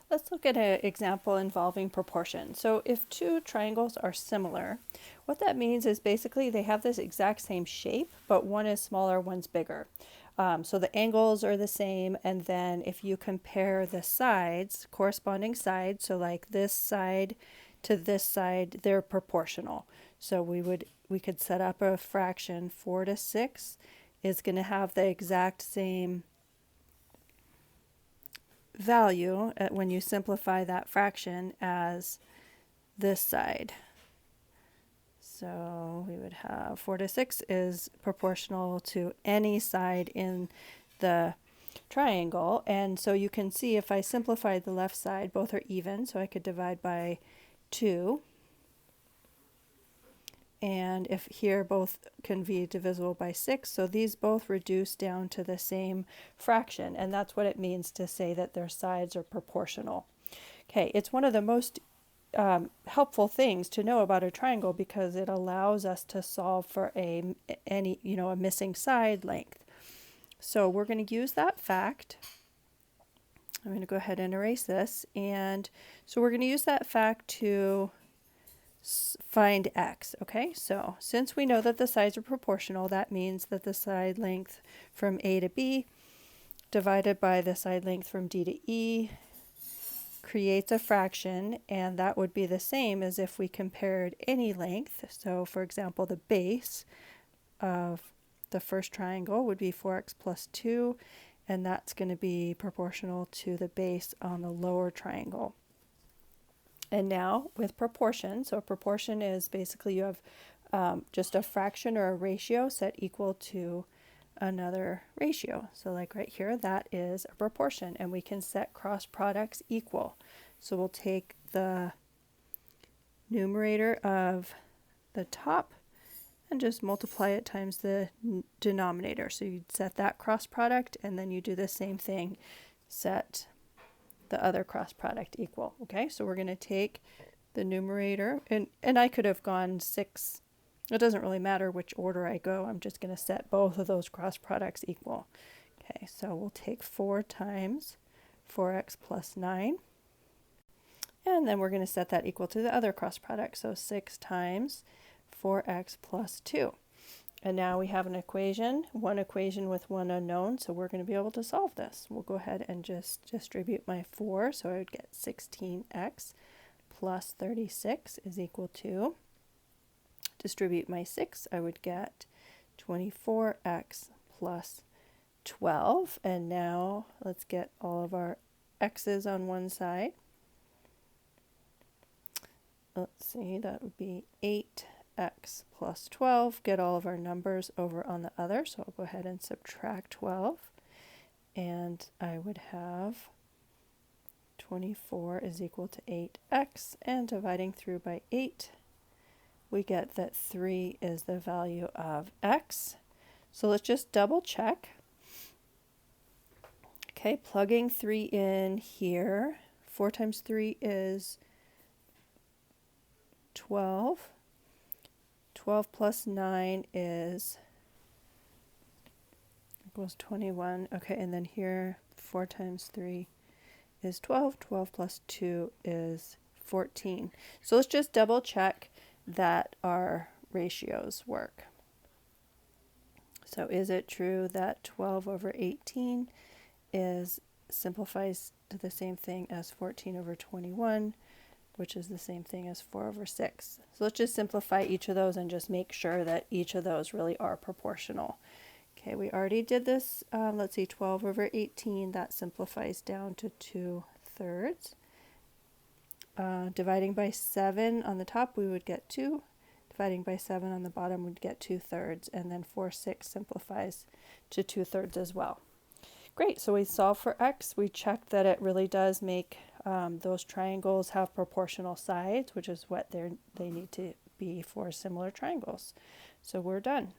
Let's look at an example involving proportion. So if two triangles are similar, what that means is basically they have this exact same shape, but one is smaller, one's bigger. So the angles are the same, and then if you compare the sides, corresponding sides, so like this side to this side, they're proportional. So we could set up a fraction 4 to 6 is going to have the exact same value when you simplify that fraction as this side. So we would have 4 to 6 is proportional to any side in the triangle. And so you can see if I simplify the left side, both are even, so I could divide by 2. And if here both can be divisible by 6, so these both reduce down to the same fraction, and that's what it means to say that their sides are proportional. Okay, it's one of the most helpful things to know about a triangle because it allows us to solve for a missing side length. So we're going to use that fact. I'm going to go ahead and erase this, and so we're going to use that fact to find x. Okay, so since we know that the sides are proportional, that means that the side length from A to B divided by the side length from D to E creates a fraction, and that would be the same as if we compared any length. So for example, the base of the first triangle would be 4x plus 2, and that's going to be proportional to the base on the lower triangle. And now with proportion, so a proportion is basically you have just a fraction or a ratio set equal to another ratio. So like right here, that is a proportion, and we can set cross products equal. So we'll take the numerator of the top and just multiply it times the denominator. So you'd set that cross product, and then you do the same thing, set the other cross product equal. Okay, so we're going to take the numerator, and I could have gone 6. It doesn't really matter which order I go. I'm just going to set both of those cross products equal. Okay, so we'll take 4 times 4x plus 9, and then we're going to set that equal to the other cross product. So 6 times 4x plus 2. And now we have an equation, one equation with one unknown, so we're going to be able to solve this. We'll go ahead and just distribute my 4, so I would get 16x plus 36 is equal to, distribute my 6, I would get 24x plus 12. And now let's get all of our x's on one side. Let's see, that would be 8x plus 12, get all of our numbers over on the other, so I'll go ahead and subtract 12, and I would have 24 is equal to 8x, and dividing through by 8, we get that 3 is the value of x. So let's just double check. Okay, plugging 3 in here, 4 times 3 is 12. 12 plus 9 is equals 21. Okay, and then here 4 times 3 is 12. 12 plus 2 is 14. So let's just double check that our ratios work. So is it true that 12 over 18 simplifies to the same thing as 14 over 21? Which is the same thing as 4 over 6. So let's just simplify each of those and just make sure that each of those really are proportional. Okay, we already did this. Let's see, 12 over 18, that simplifies down to 2/3. Dividing by 7 on the top, we would get 2. Dividing by 7 on the bottom, we'd get 2/3. And then 4, 6 simplifies to 2/3 as well. Great, so we solved for x. We checked that it really does make those triangles have proportional sides, which is what they need to be for similar triangles. So we're done.